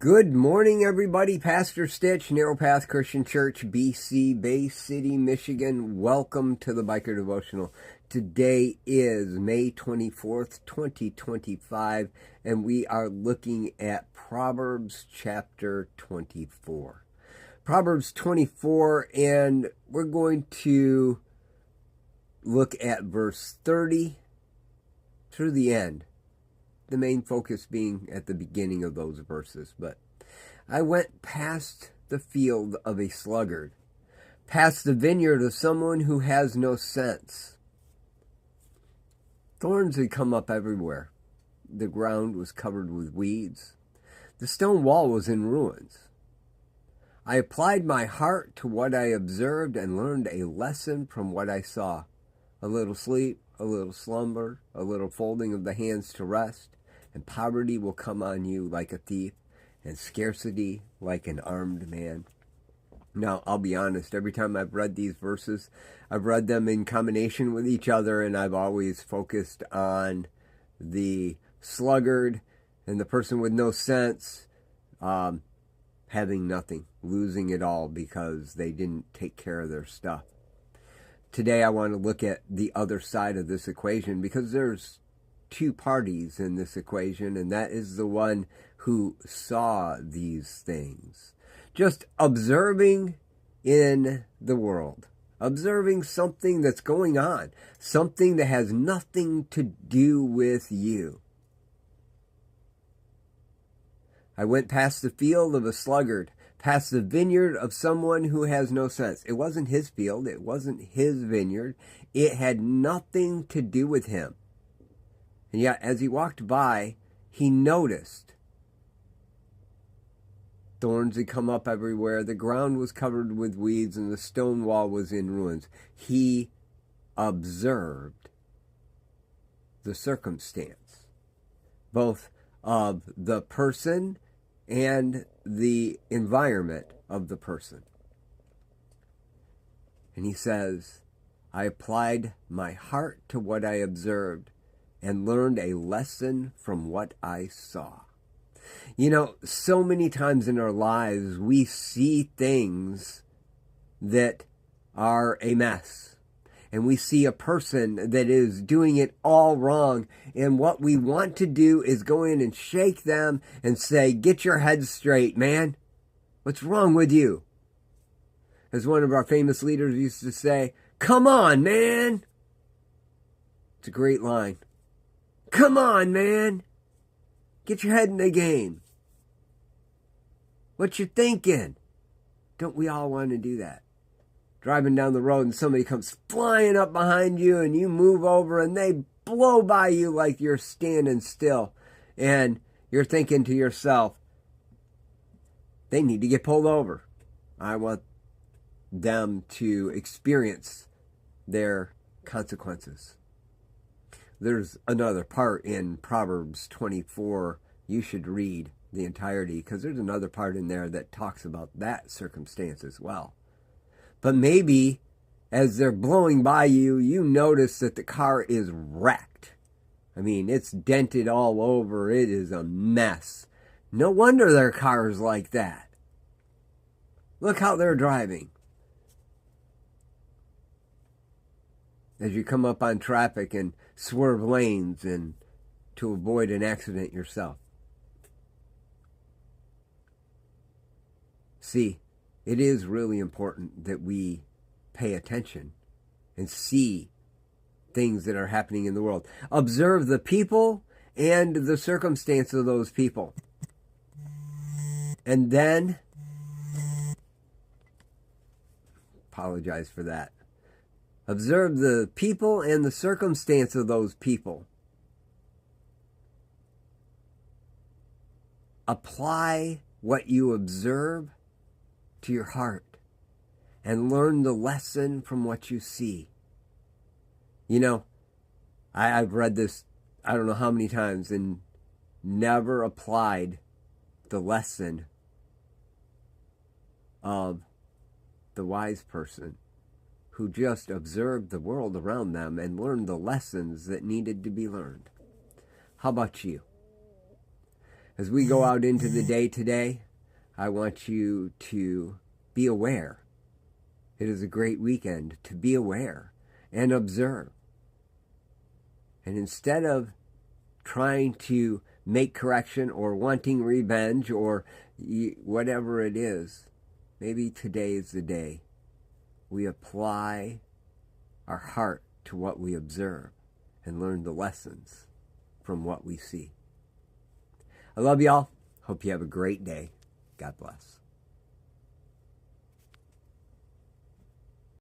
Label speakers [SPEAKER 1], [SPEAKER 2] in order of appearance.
[SPEAKER 1] Good morning, everybody. Pastor Stitch, Narrow Path Christian Church, BC, Bay City, Michigan. Welcome to the Biker Devotional. Today is May 24th, 2025, and we are looking at Proverbs chapter 24. Proverbs 24, and we're going to look at verse 30 through the end. The main focus being at the beginning of those verses. But I went past the field of a sluggard, past the vineyard of someone who has no sense. Thorns had come up everywhere. The ground was covered with weeds. The stone wall was in ruins. I applied my heart to what I observed and learned a lesson from what I saw. A little sleep, a little slumber, a little folding of the hands to rest, and poverty will come on you like a thief, and scarcity like an armed man. Now, I'll be honest, every time I've read these verses, I've read them in combination with each other, and I've always focused on the sluggard and the person with no sense having nothing, losing it all because they didn't take care of their stuff. Today, I want to look at the other side of this equation because there's two parties in this equation, and that is the one who saw these things. Just observing in the world, observing something that's going on, something that has nothing to do with you. I went past the field of a sluggard, past the vineyard of someone who has no sense. It wasn't his field, it wasn't his vineyard, it had nothing to do with him. And yet, as he walked by, he noticed thorns had come up everywhere. The ground was covered with weeds, and the stone wall was in ruins. He observed the circumstance, both of the person and the environment of the person. And he says, I applied my heart to what I observed and learned a lesson from what I saw. You know, so many times in our lives, we see things that are a mess. And we see a person that is doing it all wrong. And what we want to do is go in and shake them and say, get your head straight, man. What's wrong with you? As one of our famous leaders used to say, come on, man. It's a great line. Come on, man. Get your head in the game. What you thinking? Don't we all want to do that? Driving down the road and somebody comes flying up behind you and you move over and they blow by you like you're standing still. And you're thinking to yourself, they need to get pulled over. I want them to experience their consequences. There's another part in Proverbs 24 you should read the entirety because there's another part in there that talks about that circumstance as well. But maybe as they're blowing by you, you notice that the car is wrecked. I mean, it's dented all over. It is a mess. No wonder their car is like that. Look how they're driving. As you come up on traffic and swerve lanes and to avoid an accident yourself. See, it is really important that we pay attention and see things that are happening in the world. Observe the people and the circumstance of those people. And then, apologize for that. Observe the people and the circumstance of those people. Apply what you observe to your heart and learn the lesson from what you see. You know, I've read this I don't know how many times and never applied the lesson of the wise person who just observed the world around them and learned the lessons that needed to be learned. How about you? As we go out into the day today, I want you to be aware. It is a great weekend to be aware and observe. And instead of trying to make correction or wanting revenge or whatever it is, maybe today is the day we apply our heart to what we observe and learn the lessons from what we see. I love y'all. Hope you have a great day. God bless.